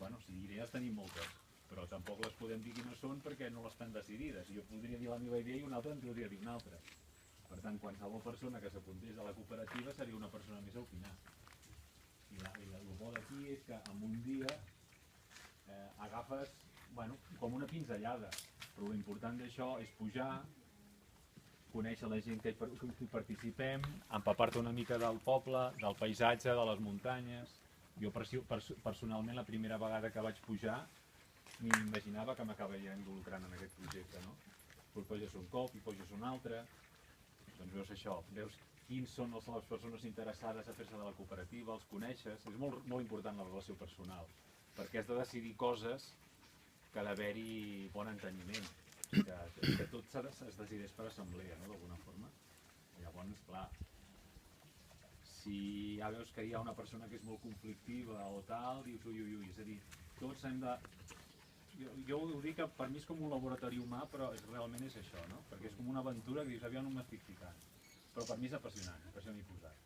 bueno, si idees tenim moltes, però tampoc les podem dir quines són perquè no les estan decidides. Jo podria dir la meva idea i un altre en podria dir una altra. Per tant, qualsevol persona que s'apuntés a la cooperativa seria una persona més a opinar. I el bo d'aquí és que en un dia agafes, bueno, com una pinzellada, però l'important d'això és pujar, conèixer la gent que hi participem, empapar-te una mica del poble, del paisatge, de les muntanyes. Jo personalment la primera vegada que vaig pujar ni m'imaginava que m'acabaria involucrant en aquest projecte, no? Però puges un cop i puges un altre, doncs veus això, veus quins són les persones interessades a fer-se de la cooperativa, els coneixes, és molt important la relació personal, perquè has de decidir coses que ha d'haver-hi bon enteniment, que tot es decideix per assemblea, no?, d'alguna forma. Llavors, clar, si ja veus que hi ha una persona que és molt conflictiva o tal, dius ui, és a dir, tots hem de... Jo ho dic que per mi és com un laboratori humà, però realment és això, no? Perquè és com una aventura que dius, aviam, no m'estic ficant. Però per mi és apassionant, per això m'hi he posat.